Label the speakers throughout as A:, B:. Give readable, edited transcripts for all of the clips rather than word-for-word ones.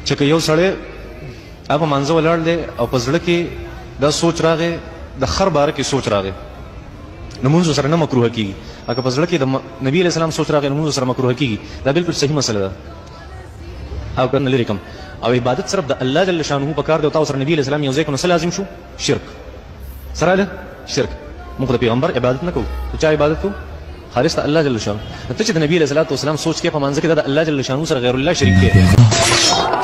A: چې که یو سړی هغه مانځه ولاړ دی او په زړه کې دا سوچ راغی د خر باره کې سوچ راغی نو مونځ سره نه مکروه کېږي که په زړه کې د نبي علیه السلام سوچ راغی نو مونځ سره مکروه کېږي دا بالکل صحیح مسله ده او که نه لرې کم او عبادت صرف د الله جل شانه په کار دی او تا سره نبي علیه السلام یو ځای کړو نو څه لازم شو شرک سره له شرک موږ د پیغمبر عبادت نه کوو د چا عبادت کوو خالص د الله جل شانه ته چې د نبي علیه السلام سوچ کې په مانځه کې د الله جل شانه سره غیر الله شریک دی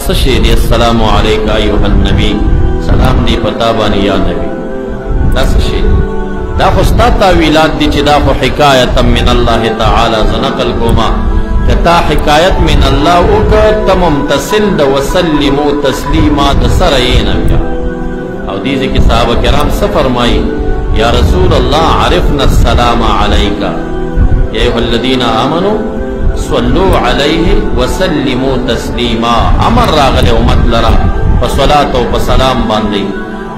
B: سشیدی السلام علیکہ ایوہ النبی سلام دی پتا بانی یا نبی دا سشید دا خستا تاویلات دی چی دا خو حکایتا من اللہ تعالی زنقل کوما تا حکایت من اللہ اوکا تممتصل دا وسلمو تسلیما دا سرعین بیا او دیزی کی صحابہ کرام سفرمائی یا رسول اللہ عرفنا السلام علیکہ یا ایوہ الذین آمنوا صلو علیہ وسلمو تسلیما امر راغل امت لرا فصلاة و فسلام باندی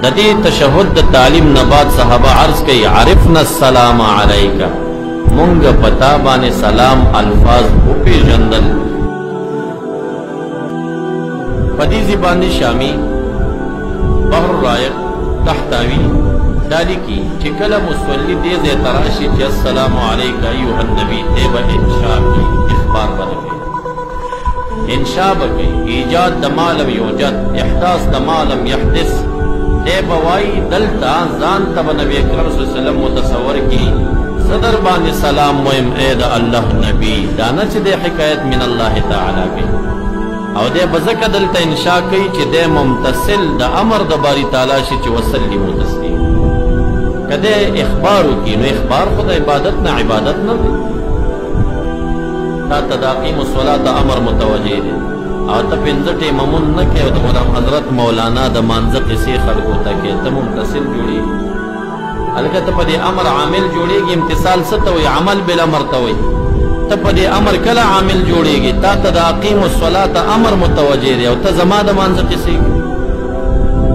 B: ددی تشہد تعلیم نباد صحابہ عرض کئی عرفنا السلام علیکہ منگ پتا بان سلام الفاظ اوپی جندل پدیزی باندی شامی بحر رائق تحتاوی دالی کی چکل مسولی دیز تراشی چی السلام علیکہ ایوہ النبی تیبہ انشاء کی اخبار بنکے انشاء بکی ایجاد دمالم یوجد احداث دمالم یحدث تیبہ وائی دلتا زانتا بنبی اکرم صلی اللہ علیہ وسلم متصور کی صدر بانی سلام مهم اید اللہ نبی دانا چی دے حکایت من اللہ تعالی کی او دے بزکا دلتا انشاء کی چی دے ممتصل دا امر دا باری تعالی شی چی وسلمو تسلیم کدے اخبارو کی نو اخبار خود عبادت نہ عبادت نہ تا تداقیم الصلاة امر متوجہ دے او تا پنزٹے ممن نہ کہ حضرت مولانا دا منزق اسی خلقو تکے تا ممتصل جوڑی حلکہ تا پا دے امر عامل جوڑے گی امتصال ستوئی عمل بالامر توئی تا پا دے امر کلا عامل جوڑے گی تا تداقیم الصلاة امر متوجہ دے او تا زما دا منزق اسی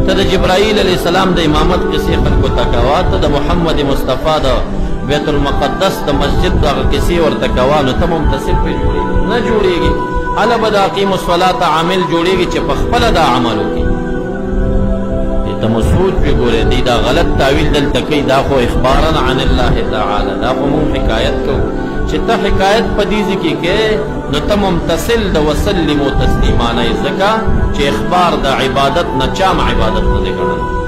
B: تا دا جبرائیل علیہ السلام دا امامت کسی خلقو تکوا تا دا محمد مصطفیٰ دا بیت المقدس دا مسجد دا کسی اور تکوانو تا ممتصل پہ جوڑے گی نا جوڑے گی علا بدا قیم الصلاة عامل جوڑے گی چھ پخپل دا عملو کی تا مسعود پہ گورے دی دا غلط تاویل دل تکی دا خو اخبارا عن اللہ تعالی دا خو مون حکایت کو چھ تا حکایت پدیزی کی کہ نو تا ممتصل دا وسلم و تسلیمانا ازدکا چھ اخبار دا عبادت نا چام عبادت نا دکھانا